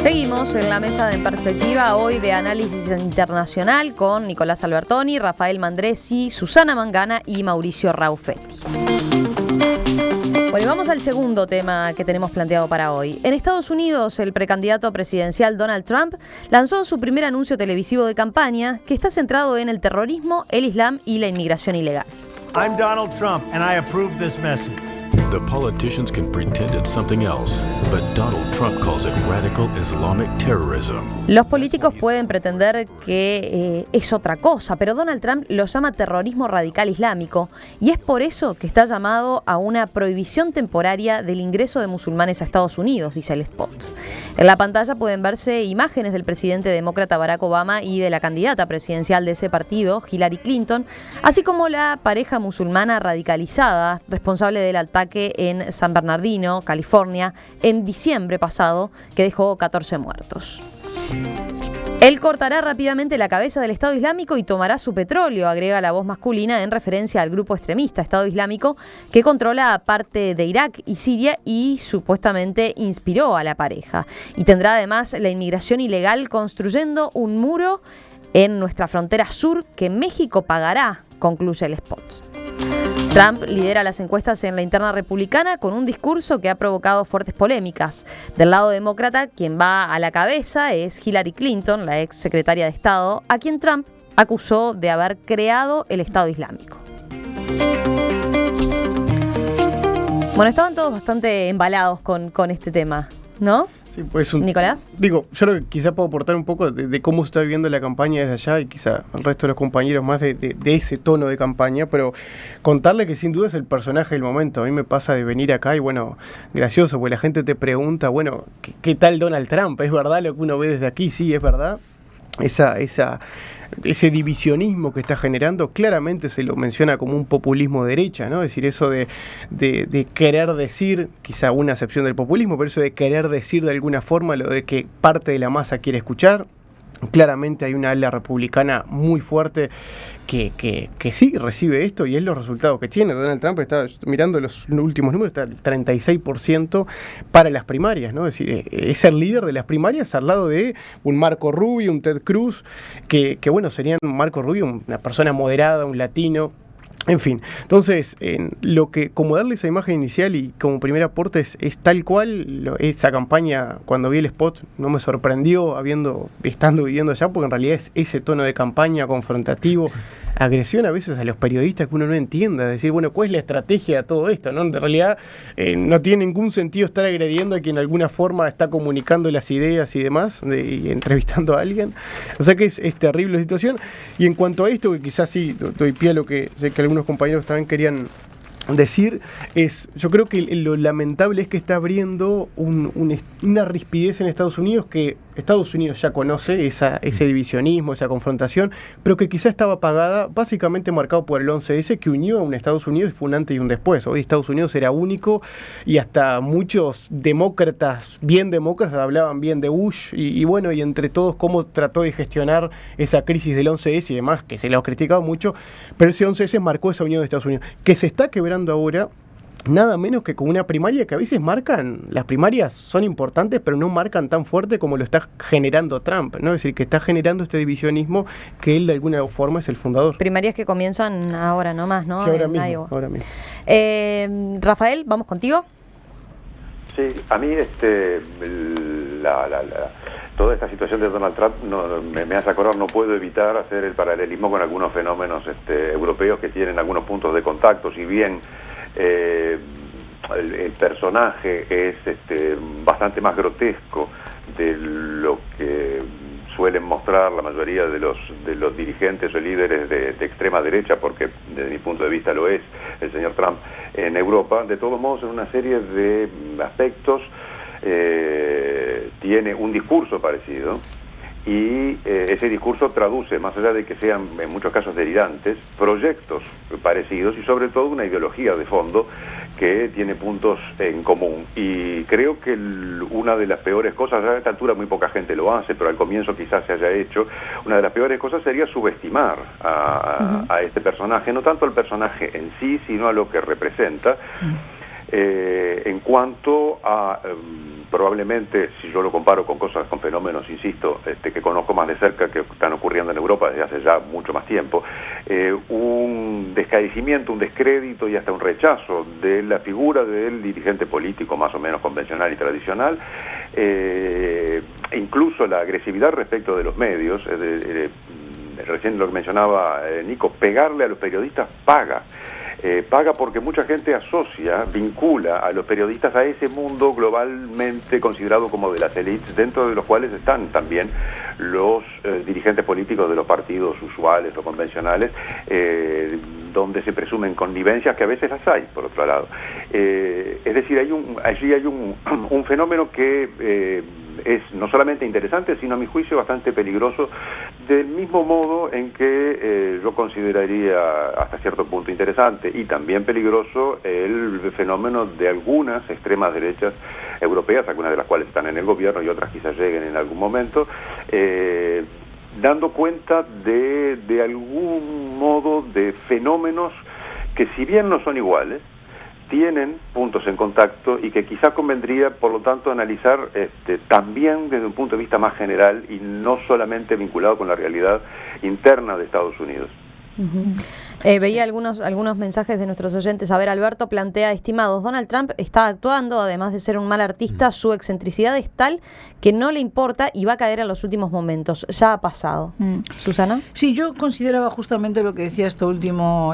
Seguimos en la mesa de En Perspectiva, hoy de análisis internacional con Nicolás Albertoni, Rafael Mandresi, Susana Mangana y Mauricio Raufetti. Bueno, y vamos al segundo tema que tenemos planteado para hoy. En Estados Unidos, el precandidato presidencial Donald Trump lanzó su primer anuncio televisivo de campaña que está centrado en el terrorismo, el Islam y la inmigración ilegal. I'm Donald Trump, and I approve this message. The politicians can pretend it's something else, but Donald Trump calls it radical Islamic terrorism. Los políticos pueden pretender que es otra cosa, pero Donald Trump lo llama terrorismo radical islámico y es por eso que está llamado a una prohibición temporaria del ingreso de musulmanes a Estados Unidos, dice el spot. En la pantalla pueden verse imágenes del presidente demócrata Barack Obama y de la candidata presidencial de ese partido, Hillary Clinton, así como la pareja musulmana radicalizada responsable del ataque en San Bernardino, California, en diciembre pasado, que dejó 14 muertos. Él cortará rápidamente la cabeza del Estado Islámico y tomará su petróleo, agrega la voz masculina en referencia al grupo extremista Estado Islámico que controla parte de Irak y Siria y supuestamente inspiró a la pareja. Y tendrá además la inmigración ilegal construyendo un muro en nuestra frontera sur que México pagará, concluye el spot. Trump lidera las encuestas en la interna republicana con un discurso que ha provocado fuertes polémicas. Del lado demócrata, quien va a la cabeza es Hillary Clinton, la ex secretaria de Estado, a quien Trump acusó de haber creado el Estado Islámico. Bueno, estaban todos bastante embalados con este tema, ¿no? Sí, pues Nicolás. Digo, yo creo que quizá puedo aportar un poco de cómo se está viviendo la campaña desde allá y quizá el resto de los compañeros más de ese tono de campaña, pero contarle que sin duda es el personaje del momento. A mí me pasa de venir acá y bueno, gracioso, porque la gente te pregunta, bueno, ¿qué tal Donald Trump? ¿Es verdad lo que uno ve desde aquí? Sí, es verdad. Ese divisionismo que está generando, claramente se lo menciona como un populismo de derecha, ¿no? Es decir, eso de querer decir, quizá una acepción del populismo, pero eso de querer decir de alguna forma lo de que parte de la masa quiere escuchar. Claramente hay una ala republicana muy fuerte que sí recibe esto y es los resultados que tiene. Donald Trump está mirando los últimos números, está el 36% para las primarias, ¿no? Es decir, es el líder de las primarias al lado de un Marco Rubio, un Ted Cruz, que bueno, serían Marco Rubio, una persona moderada, un latino. En fin, entonces, como darle esa imagen inicial y como primer aporte es tal cual, esa campaña, cuando vi el spot, no me sorprendió estando viviendo allá, porque en realidad es ese tono de campaña confrontativo, agresión a veces a los periodistas que uno no entiende, es decir, bueno, ¿cuál es la estrategia de todo esto? ¿No? En realidad no tiene ningún sentido estar agrediendo a quien de alguna forma está comunicando las ideas y demás, y entrevistando a alguien, o sea que es terrible la situación. Y en cuanto a esto, que quizás sí doy pie a lo que sé que algunos compañeros también querían decir, yo creo que lo lamentable es que está abriendo una rispidez en Estados Unidos que Estados Unidos ya conoce, ese divisionismo, esa confrontación, pero que quizá estaba apagada, básicamente marcado por el 11S, que unió a un Estados Unidos y fue un antes y un después. Hoy Estados Unidos era único y hasta muchos demócratas, bien demócratas, hablaban bien de Bush y bueno, y entre todos cómo trató de gestionar esa crisis del 11S y demás, que se lo ha criticado mucho, pero ese 11S marcó esa unión de Estados Unidos, que se está quebrando ahora, nada menos que con una primaria que a veces las primarias son importantes, pero no marcan tan fuerte como lo está generando Trump, ¿no? Es decir, que está generando este divisionismo que él de alguna forma es el fundador. Primarias que comienzan ahora nomás, ¿no? Sí, ahora mismo. Rafael, ¿vamos contigo? Sí, a mí toda esta situación de Donald Trump me hace acordar, no puedo evitar hacer el paralelismo con algunos fenómenos europeos que tienen algunos puntos de contacto. Si bien el personaje es bastante más grotesco de lo que suelen mostrar la mayoría de los dirigentes o líderes de extrema derecha, porque desde mi punto de vista lo es el señor Trump en Europa, de todos modos en una serie de aspectos tiene un discurso parecido y ese discurso traduce, más allá de que sean en muchos casos delirantes, proyectos parecidos y sobre todo una ideología de fondo que tiene puntos en común. Y creo que una de las peores cosas, a esta altura muy poca gente lo hace, pero al comienzo quizás se haya hecho, una de las peores cosas sería subestimar a este personaje, no tanto al personaje en sí, sino a lo que representa. En cuanto a, probablemente, si yo lo comparo con fenómenos, insisto, que conozco más de cerca, que están ocurriendo en Europa desde hace ya mucho más tiempo, un descaecimiento, un descrédito y hasta un rechazo de la figura del dirigente político más o menos convencional y tradicional, incluso la agresividad respecto de los medios, recién lo mencionaba Nico, pegarle a los periodistas paga porque mucha gente vincula a los periodistas a ese mundo globalmente considerado como de las élites, dentro de los cuales están también los dirigentes políticos de los partidos usuales o convencionales, donde se presumen connivencias, que a veces las hay, por otro lado. Es decir, allí hay un fenómeno que es no solamente interesante, sino a mi juicio bastante peligroso, del mismo modo en que yo consideraría hasta cierto punto interesante y también peligroso el fenómeno de algunas extremas derechas europeas, algunas de las cuales están en el gobierno y otras quizás lleguen en algún momento, dando cuenta de algún modo de fenómenos que, si bien no son iguales, tienen puntos en contacto y que quizá convendría, por lo tanto, analizar también desde un punto de vista más general y no solamente vinculado con la realidad interna de Estados Unidos. Uh-huh. Veía algunos mensajes de nuestros oyentes. A ver, Alberto plantea: estimados, Donald Trump está actuando, además de ser un mal artista, su excentricidad es tal que no le importa y va a caer en los últimos momentos. Ya ha pasado. ¿Susana? Sí, yo consideraba justamente lo que decía este último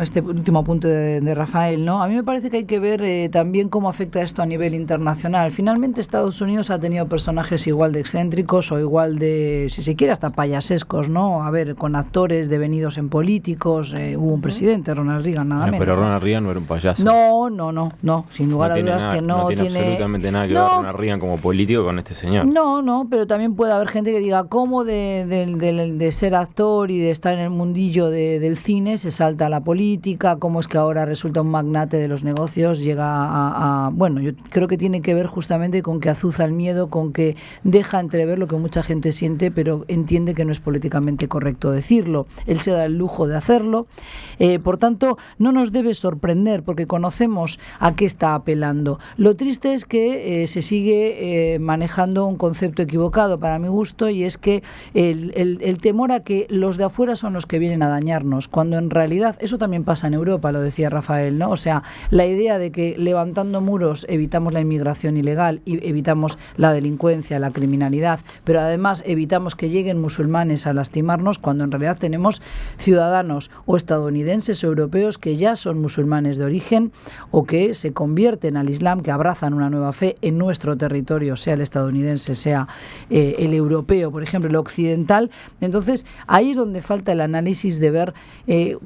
punto de Rafael, ¿no? A mí me parece que hay que ver también cómo afecta esto a nivel internacional. Finalmente Estados Unidos ha tenido personajes igual de excéntricos o igual de, si se quiere, hasta payasescos, ¿no? A ver, con actores devenidos en políticos, hubo un presidente, Ronald Reagan, nada menos. Pero Ronald Reagan no era un payaso. No, sin lugar a dudas que no tiene absolutamente nada que ver Ronald Reagan como político con este señor. No, pero también puede haber gente que diga cómo de ser actor y de estar en el mundillo del cine se salta a la política, cómo es que ahora resulta un magnate de los negocios, llega a bueno, yo creo que tiene que ver justamente con que azuza el miedo, con que deja entrever lo que mucha gente siente, pero entiende que no es políticamente correcto decirlo. Él se da el lujo de hacerlo. Por tanto, no nos debe sorprender porque conocemos a qué está apelando. Lo triste es que se sigue manejando un concepto equivocado para mi gusto, y es que el temor a que los de afuera son los que vienen a dañarnos, cuando en realidad eso también pasa en Europa, lo decía Rafael, ¿no? O sea, la idea de que levantando muros evitamos la inmigración ilegal y evitamos la delincuencia, la criminalidad, pero además evitamos que lleguen musulmanes a lastimarnos, cuando en realidad tenemos ciudadanos o estadounidenses o europeos que ya son musulmanes de origen o que se convierten al Islam, que abrazan una nueva fe en nuestro territorio, sea el estadounidense, sea el europeo, por ejemplo, el occidental. Entonces, ahí es donde falta el análisis de ver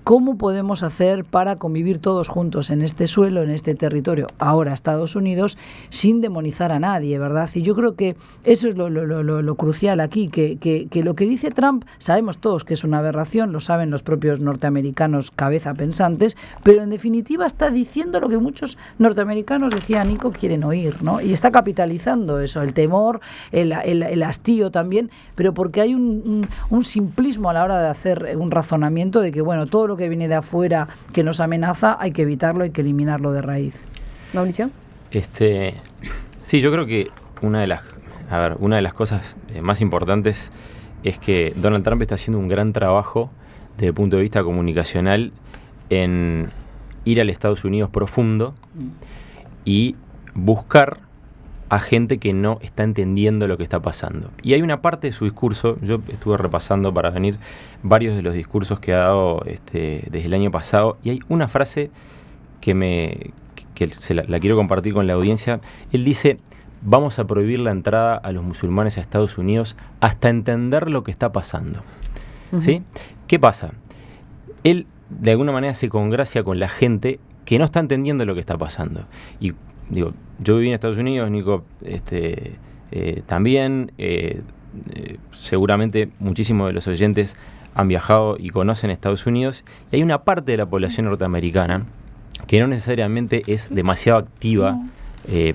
cómo podemos hacer para convivir todos juntos en este suelo, en este territorio, ahora Estados Unidos, sin demonizar a nadie, ¿verdad? Y yo creo que eso es lo crucial aquí, que lo que dice Trump, sabemos todos que es una aberración, lo saben los propios norteamericanos cabeza pensantes, pero en definitiva está diciendo lo que muchos norteamericanos, decía Nico, quieren oír, ¿no? Y está capitalizando eso, el temor, el hastío también, pero porque hay un simplismo a la hora de hacer un razonamiento de que, bueno, todo lo que viene de afuera que nos amenaza hay que evitarlo, hay que eliminarlo de raíz. ¿Mauricio? Sí, yo creo que una de las cosas más importantes es que Donald Trump está haciendo un gran trabajo desde el punto de vista comunicacional en ir al Estados Unidos profundo y buscar a gente que no está entendiendo lo que está pasando. Y hay una parte de su discurso, yo estuve repasando para venir varios de los discursos que ha dado desde el año pasado, y hay una frase que la quiero compartir con la audiencia. Él dice: vamos a prohibir la entrada a los musulmanes a Estados Unidos hasta entender lo que está pasando. Uh-huh. ¿Sí? ¿Qué pasa? Él de alguna manera se congracia con la gente que no está entendiendo lo que está pasando. Y digo, yo viví en Estados Unidos, Nico también, seguramente muchísimos de los oyentes han viajado y conocen Estados Unidos, y hay una parte de la población norteamericana que no necesariamente es demasiado activa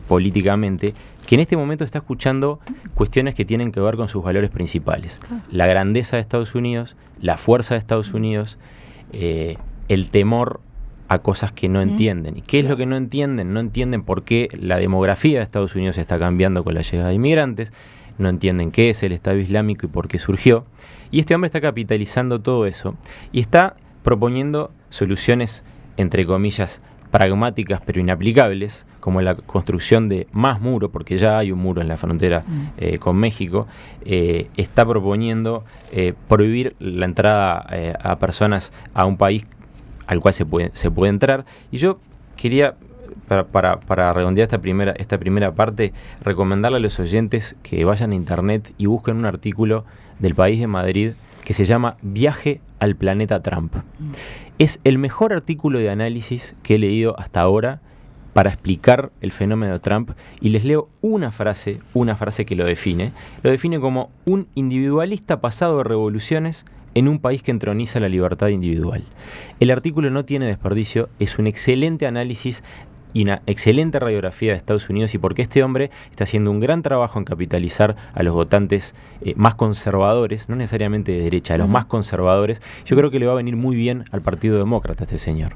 políticamente, que en este momento está escuchando cuestiones que tienen que ver con sus valores principales. La grandeza de Estados Unidos, la fuerza de Estados Unidos, el temor a cosas que no entienden. ¿Y qué es lo que no entienden? No entienden por qué la demografía de Estados Unidos está cambiando con la llegada de inmigrantes, no entienden qué es el Estado Islámico y por qué surgió. Y este hombre está capitalizando todo eso y está proponiendo soluciones, entre comillas, pragmáticas pero inaplicables, como la construcción de más muro, porque ya hay un muro en la frontera con México. Está proponiendo prohibir la entrada a personas a un país al cual se puede entrar. Y yo quería, para redondear esta primera parte, recomendarle a los oyentes que vayan a internet y busquen un artículo del País de Madrid que se llama Viaje al planeta Trump. Es el mejor artículo de análisis que he leído hasta ahora para explicar el fenómeno Trump, y les leo una frase que lo define. Lo define como un individualista pasado de revoluciones en un país que entroniza la libertad individual. El artículo no tiene desperdicio, es un excelente análisis y una excelente radiografía de Estados Unidos y porque este hombre está haciendo un gran trabajo en capitalizar a los votantes más conservadores, no necesariamente de derecha, a los más conservadores. Yo creo que le va a venir muy bien al Partido Demócrata este señor.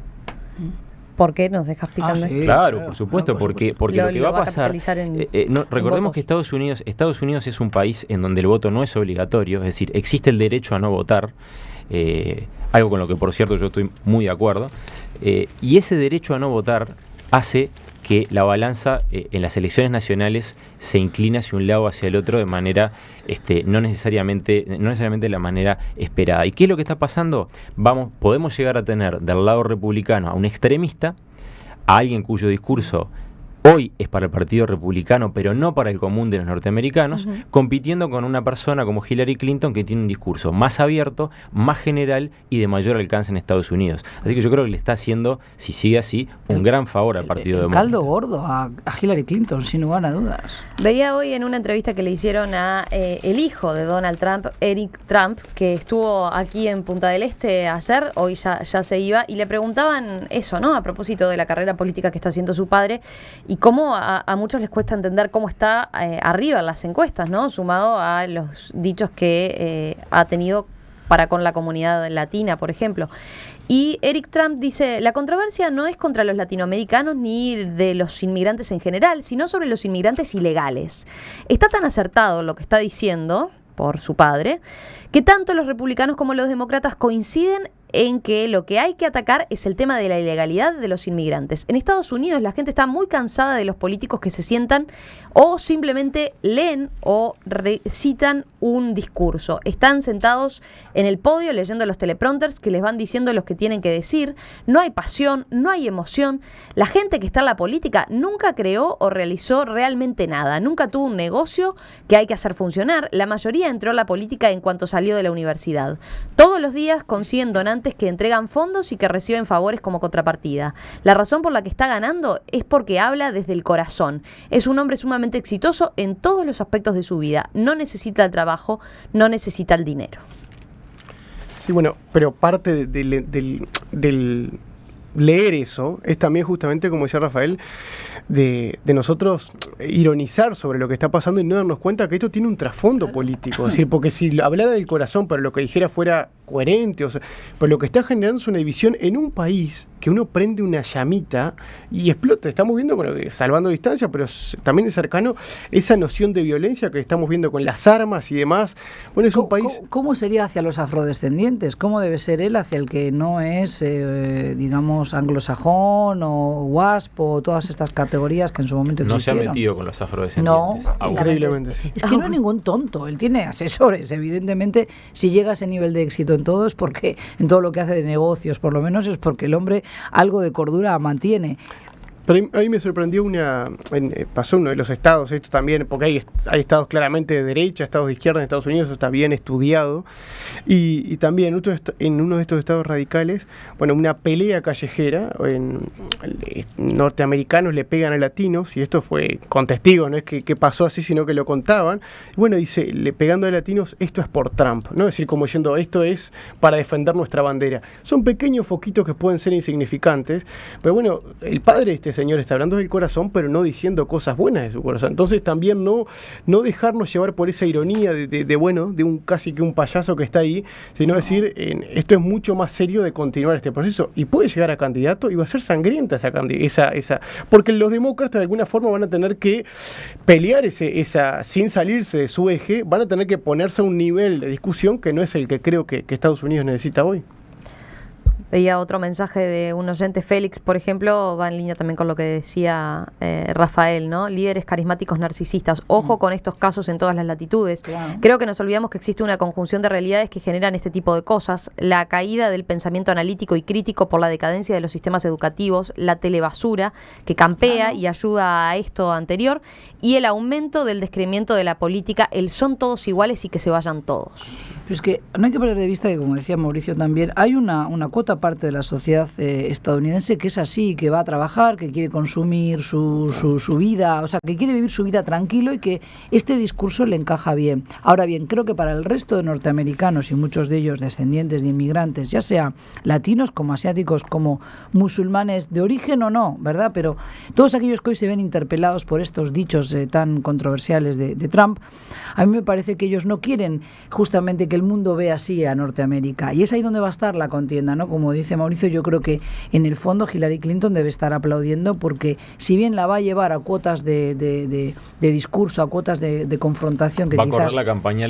¿Por qué nos dejas picando? Sí, claro, por supuesto, porque lo que va a pasar... recordemos que Estados Unidos es un país en donde el voto no es obligatorio, es decir, existe el derecho a no votar, algo con lo que, por cierto, yo estoy muy de acuerdo, y ese derecho a no votar hace que la balanza en las elecciones nacionales se inclina hacia un lado o hacia el otro de manera no necesariamente de la manera esperada. ¿Y qué es lo que está pasando? Podemos llegar a tener del lado republicano a un extremista, a alguien cuyo discurso hoy es para el Partido Republicano, pero no para el común de los norteamericanos, compitiendo con una persona como Hillary Clinton que tiene un discurso más abierto, más general y de mayor alcance en Estados Unidos. Así que yo creo que le está haciendo, si sigue así, un gran favor al Partido Demócrata. Caldo gordo a Hillary Clinton, sin lugar a dudas. Veía hoy en una entrevista que le hicieron a el hijo de Donald Trump, Eric Trump, que estuvo aquí en Punta del Este ayer, hoy ya se iba, y le preguntaban eso, ¿no? A propósito de la carrera política que está haciendo su padre, y cómo a muchos les cuesta entender cómo está arriba en las encuestas, ¿no? Sumado a los dichos que ha tenido para con la comunidad latina, por ejemplo. Y Eric Trump dice, la controversia no es contra los latinoamericanos ni de los inmigrantes en general, sino sobre los inmigrantes ilegales. Está tan acertado lo que está diciendo por su padre, que tanto los republicanos como los demócratas coinciden en que lo que hay que atacar es el tema de la ilegalidad de los inmigrantes. En Estados Unidos la gente está muy cansada de los políticos que se sientan o simplemente leen o recitan un discurso. Están sentados en el podio leyendo los teleprompters que les van diciendo lo que tienen que decir. No hay pasión, no hay emoción. La gente que está en la política nunca creó o realizó realmente nada. Nunca tuvo un negocio que hay que hacer funcionar. La mayoría entró a la política en cuanto salió de la universidad. Todos los días consiguen donantes que entregan fondos y que reciben favores como contrapartida. La razón por la que está ganando es porque habla desde el corazón. Es un hombre sumamente exitoso en todos los aspectos de su vida. No necesita el trabajo, no necesita el dinero. Sí, bueno, pero parte del leer eso es también justamente, como decía Rafael, de nosotros ironizar sobre lo que está pasando y no darnos cuenta que esto tiene un trasfondo político. Es decir, porque si hablara del corazón, pero lo que dijera fuera coherente, o sea, pero lo que está generando es una división en un país que uno prende una llamita y explota. Estamos viendo, salvando distancia, pero también es cercano esa noción de violencia que estamos viendo con las armas y demás. Bueno, es un país... ¿Cómo sería hacia los afrodescendientes? ¿Cómo debe ser él hacia el que no es, digamos, anglosajón o WASP o todas estas categorías que en su momento existieron? No se ha metido con los afrodescendientes. No, increíblemente. Sí. Es que no es ningún tonto. Él tiene asesores, evidentemente. Si llega a ese nivel de éxito en todo es porque, en todo lo que hace de negocios, por lo menos es porque el hombre algo de cordura mantiene. Pero a mí me sorprendió pasó uno de los estados, esto también, porque hay estados claramente de derecha, estados de izquierda en Estados Unidos, eso está bien estudiado, y también en uno de estos estados radicales, bueno, una pelea callejera, norteamericanos le pegan a latinos, y esto fue con testigos, no es que pasó así, sino que lo contaban, y bueno, dice, pegando a latinos, esto es por Trump, ¿no? Es decir, como diciendo, esto es para defender nuestra bandera. Son pequeños foquitos que pueden ser insignificantes, pero bueno, el padre de este este señor está hablando del corazón, pero no diciendo cosas buenas de su corazón. Entonces también no dejarnos llevar por esa ironía de un casi que un payaso que está ahí, sino decir, esto es mucho más serio de continuar este proceso, y puede llegar a candidato y va a ser sangrienta esa porque los demócratas de alguna forma van a tener que pelear sin salirse de su eje, van a tener que ponerse a un nivel de discusión que no es el que creo que Estados Unidos necesita hoy. Veía otro mensaje de un oyente, Félix, por ejemplo, va en línea también con lo que decía Rafael, ¿no? Líderes carismáticos narcisistas. Ojo con estos casos en todas las latitudes. Claro. Creo que nos olvidamos que existe una conjunción de realidades que generan este tipo de cosas. La caída del pensamiento analítico y crítico por la decadencia de los sistemas educativos, la telebasura que campea y ayuda a esto anterior, y el aumento del descreimiento de la política, el son todos iguales y que se vayan todos. Pero es que no hay que perder de vista que, como decía Mauricio también, hay una cuota parte de la sociedad estadounidense que es así, que va a trabajar, que quiere consumir su vida, o sea, que quiere vivir su vida tranquilo y que este discurso le encaja bien. Ahora bien, creo que para el resto de norteamericanos, y muchos de ellos descendientes de inmigrantes, ya sea latinos como asiáticos, como musulmanes de origen o no, ¿verdad? Pero todos aquellos que hoy se ven interpelados por estos dichos tan controversiales de Trump, a mí me parece que ellos no quieren justamente que el mundo vea así a Norteamérica. Y es ahí donde va a estar la contienda, ¿no? Como dice Mauricio, yo creo que en el fondo Hillary Clinton debe estar aplaudiendo, porque si bien la va a llevar a cuotas de discurso, a cuotas de confrontación, que va quizás... a correr la campaña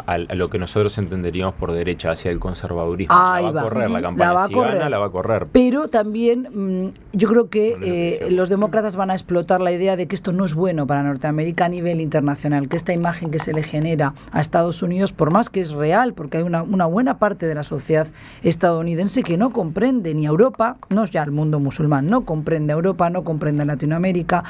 a lo que nosotros entenderíamos por derecha, hacia el conservadurismo. Ahí la va a correr la campaña, gana, la va a correr. Pero también yo creo que los demócratas van a explotar la idea de que esto no es bueno para Norteamérica a nivel internacional, que esta imagen que se le genera a Estados Unidos, por más que es real, porque hay una buena parte de la sociedad estadounidense que no comprende ni a Europa, no es ya el mundo musulmán, no comprende a Europa, no comprende a Latinoamérica,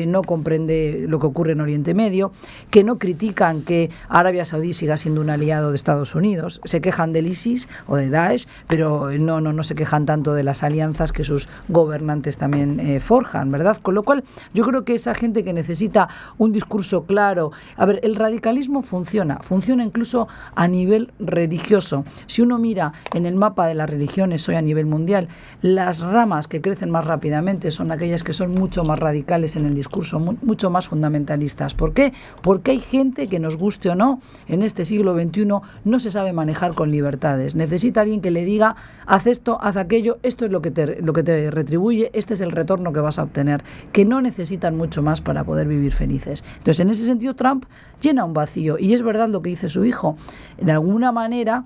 no comprende lo que ocurre en Oriente Medio, que no critican que Arabia Saudí siga siendo un aliado de Estados Unidos, se quejan del ISIS o de Daesh, pero no se quejan tanto de las alianzas que sus gobernantes también forjan, ¿verdad? Con lo cual, yo creo que esa gente que necesita un discurso claro, a ver, el radicalismo funciona incluso a nivel religioso. Si uno mira en el mapa de las religiones hoy a nivel mundial, las ramas que crecen más rápidamente son aquellas que son mucho más radicales en el discurso, mucho más fundamentalistas. ¿Por qué? Porque hay gente que, nos guste o no, en este siglo XXI no se sabe manejar con libertades. Necesita alguien que le diga, haz esto, haz aquello, esto es lo que te retribuye, este es el retorno que vas a obtener, que no necesitan mucho más para poder vivir felices. Entonces, en ese sentido, Trump llena un vacío, y es verdad lo que dice su hijo, de alguna manera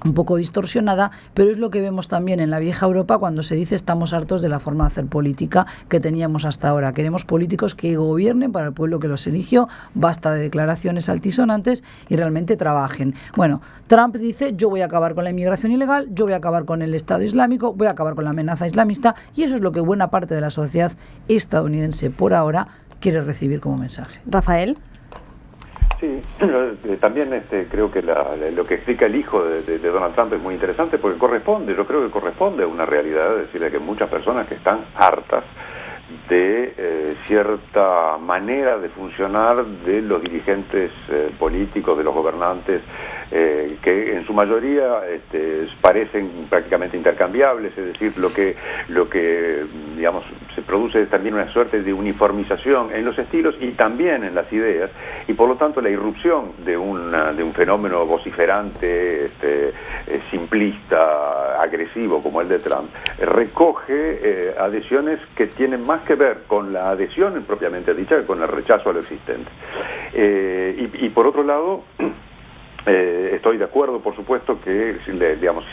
un poco distorsionada, pero es lo que vemos también en la vieja Europa cuando se dice estamos hartos de la forma de hacer política que teníamos hasta ahora. Queremos políticos que gobiernen para el pueblo que los eligió, basta de declaraciones altisonantes y realmente trabajen. Bueno, Trump dice, yo voy a acabar con la inmigración ilegal, yo voy a acabar con el Estado Islámico, voy a acabar con la amenaza islamista, y eso es lo que buena parte de la sociedad estadounidense por ahora quiere recibir como mensaje. Rafael. Sí, también creo que lo que explica el hijo de Donald Trump es muy interesante, porque yo creo que corresponde a una realidad, es decir, que muchas personas que están hartas de cierta manera de funcionar de los dirigentes políticos, de los gobernantes, que en su mayoría parecen prácticamente intercambiables, es decir, lo que digamos se produce también una suerte de uniformización en los estilos y también en las ideas, y por lo tanto la irrupción de un fenómeno vociferante, simplista, agresivo como el de Trump, recoge adhesiones que tienen más que ver con la adhesión propiamente dicha que con el rechazo a lo existente. Y por otro lado, estoy de acuerdo, por supuesto, que si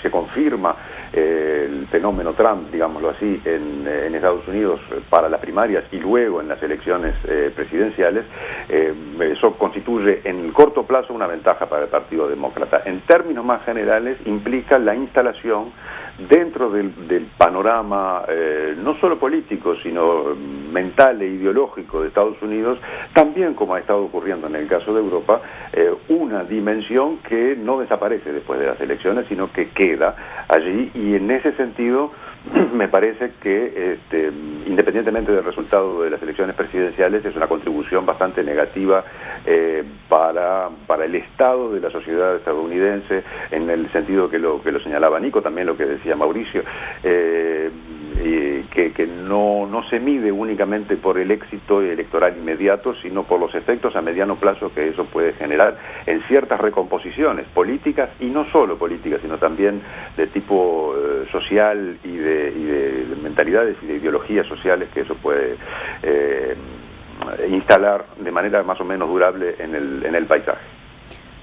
se confirma el fenómeno Trump, digámoslo así, en Estados Unidos para las primarias y luego en las elecciones presidenciales, eso constituye en el corto plazo una ventaja para el Partido Demócrata. En términos más generales, implica la instalación dentro del panorama no solo político, sino mental e ideológico de Estados Unidos, también como ha estado ocurriendo en el caso de Europa, una dimensión que no desaparece después de las elecciones, sino que queda allí, y en ese sentido me parece que independientemente del resultado de las elecciones presidenciales es una contribución bastante negativa para el estado de la sociedad estadounidense, en el sentido que lo señalaba Nico, también lo que decía Mauricio, que no se mide únicamente por el éxito electoral inmediato, sino por los efectos a mediano plazo que eso puede generar en ciertas recomposiciones políticas, y no solo políticas, sino también de tipo social y de mentalidades y de ideologías sociales que eso puede instalar de manera más o menos durable en el paisaje.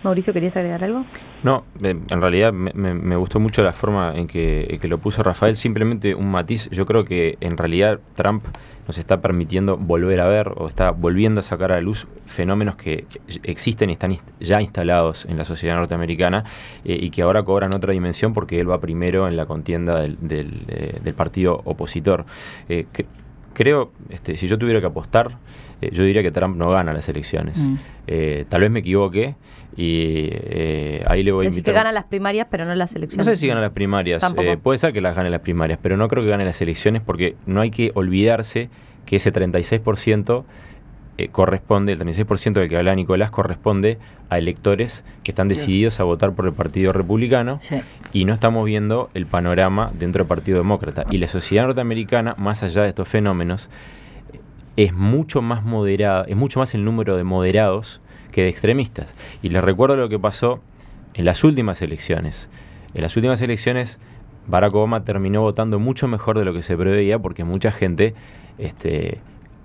Mauricio, ¿querías agregar algo? No, en realidad me gustó mucho la forma en que lo puso Rafael. Simplemente un matiz. Yo creo que en realidad Trump nos está permitiendo volver a ver, o está volviendo a sacar a la luz, fenómenos que existen y están ya instalados en la sociedad norteamericana, y que ahora cobran otra dimensión porque él va primero en la contienda del partido opositor. Creo, si yo tuviera que apostar, yo diría que Trump no gana las elecciones. Tal vez me equivoque, y ahí le voy a invitar. Decir que gana las primarias, pero no las elecciones. No sé si gana las primarias. Puede ser que las gane las primarias, pero no creo que gane las elecciones, porque no hay que olvidarse que ese 36% corresponde, el 36% del que habla Nicolás, corresponde a electores que están decididos a votar por el Partido Republicano, y no estamos viendo el panorama dentro del Partido Demócrata. Y la sociedad norteamericana, más allá de estos fenómenos, es mucho más moderada, es mucho más el número de moderados que de extremistas. Y les recuerdo lo que pasó en las últimas elecciones. En las últimas elecciones, Barack Obama terminó votando mucho mejor de lo que se preveía, porque mucha gente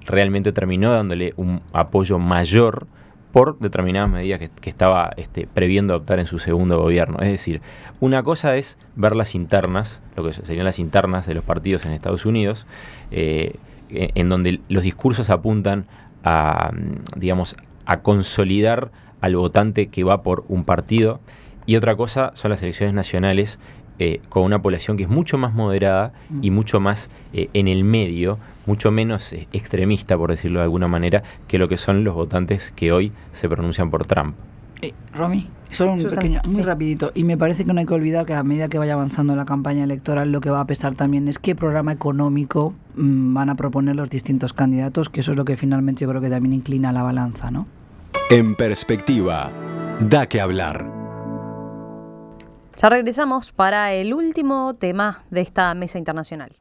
realmente terminó dándole un apoyo mayor por determinadas medidas que estaba previendo adoptar en su segundo gobierno. Es decir, una cosa es ver las internas, lo que serían las internas de los partidos en Estados Unidos, en donde los discursos apuntan a, digamos, a consolidar al votante que va por un partido, y otra cosa son las elecciones nacionales, con una población que es mucho más moderada y mucho más en el medio, mucho menos extremista, por decirlo de alguna manera, que lo que son los votantes que hoy se pronuncian por Trump. Romy, solo un pequeño, muy rapidito, y me parece que no hay que olvidar que a medida que vaya avanzando la campaña electoral, lo que va a pesar también es qué programa económico van a proponer los distintos candidatos, que eso es lo que finalmente yo creo que también inclina la balanza, ¿no? En perspectiva, da que hablar. Ya regresamos para el último tema de esta mesa internacional.